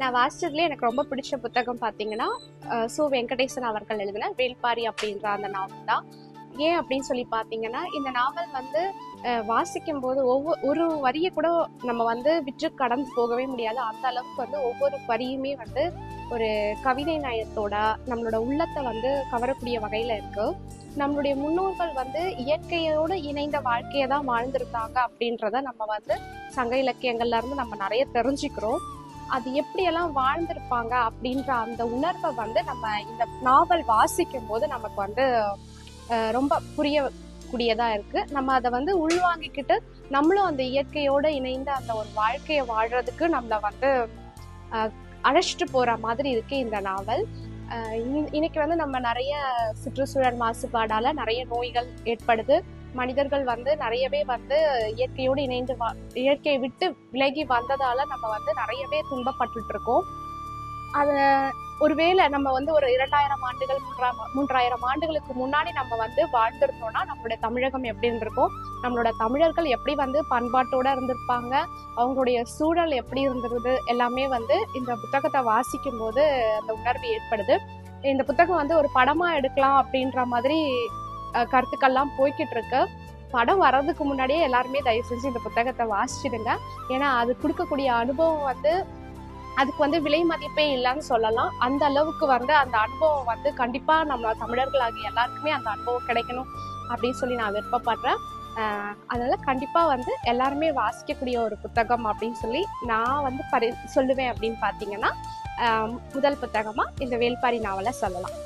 நான் வாசிச்சதுலேயே எனக்கு ரொம்ப பிடிச்ச புத்தகம் பார்த்தீங்கன்னா சு வெங்கடேசன் அவர்கள் எழுதின வேள்பாரி அப்படின்ற அந்த நாவல் தான். ஏன் அப்படின்னு சொல்லி பார்த்தீங்கன்னா, இந்த நாவல் வந்து வாசிக்கும் போது ஒரு வரியை கூட நம்ம வந்து விற்று கடந்து போகவே முடியாது. அந்த அளவுக்கு வந்து ஒவ்வொரு வரியுமே வந்து ஒரு கவிதை நயத்தோட நம்மளோட உள்ளத்தை வந்து கவரக்கூடிய வகையில இருக்கு. நம்மளுடைய முன்னோர்கள் வந்து இயற்கையோடு இணைந்த வாழ்க்கையை தான் வாழ்ந்திருக்காங்க அப்படின்றத நம்ம வந்து சங்க இலக்கியங்கள்ல இருந்து நம்ம நிறைய தெரிஞ்சுக்கிறோம். அது எப்படியெல்லாம் வாழ்ந்திருப்பாங்க அப்படின்ற அந்த உணர்வை வந்து நம்ம இந்த நாவல் வாசிக்கும் போது நமக்கு வந்து ரொம்ப புரியக்கூடியதா இருக்கு. நம்ம அதை வந்து உள்வாங்கிக்கிட்டு நம்மளும் அந்த இயற்கையோட இணைந்த அந்த ஒரு வாழ்க்கையை வாழ்றதுக்கு நம்மள வந்து அழைச்சிட்டு போற மாதிரி இருக்கு இந்த நாவல். இன்னைக்கு வந்து நம்ம நிறைய சுற்றுச்சூழல் மாசுபாடால நிறைய நோய்கள் ஏற்படுது. மனிதர்கள் வந்து நிறையவே வந்து இயற்கையோடு இணைந்து இயற்கையை விட்டு விலகி வந்ததால நம்ம வந்து நிறையவே துன்பப்பட்டுட்டு இருக்கோம். அது ஒருவேளை நம்ம வந்து ஒரு 2000 ஆண்டுகள் 3000 ஆண்டுகளுக்கு முன்னாடி நம்ம வந்து வாழ்ந்திருந்தோம்னா நம்மளுடைய தமிழகம் எப்படி இருந்திருக்கும், நம்மளோட தமிழர்கள் எப்படி வந்து பண்பாட்டோட இருந்திருப்பாங்க, அவங்களுடைய சூழல் எப்படி இருந்திருது எல்லாமே வந்து இந்த புத்தகத்தை வாசிக்கும் போது அந்த உணர்வு ஏற்படுது. இந்த புத்தகம் வந்து ஒரு படமா எடுக்கலாம் அப்படின்ற மாதிரி கருத்துக்கள்லாம் போய்கிட்டு இருக்கு. படம் வர்றதுக்கு முன்னாடியே எல்லாருமே தயவு செஞ்சு இந்த புத்தகத்தை வாசிச்சிடுங்க. ஏன்னா அது கொடுக்கக்கூடிய அனுபவம் வந்து அதுக்கு வந்து விலை மதிப்பே இல்லைன்னு சொல்லலாம். அந்த அளவுக்கு வந்து அந்த அனுபவம் வந்து கண்டிப்பா நம்ம தமிழர்களாகிய எல்லாருக்குமே அந்த அனுபவம் கிடைக்கணும் அப்படின்னு சொல்லி நான் விருப்பப்படுறேன். அதனால கண்டிப்பா வந்து எல்லாருமே வாசிக்கக்கூடிய ஒரு புத்தகம் அப்படின்னு சொல்லி நான் வந்து சொல்லுவேன் அப்படின்னு பார்த்தீங்கன்னா முதல் புத்தகமா இந்த வேள்பாரி நாவலை சொல்லலாம்.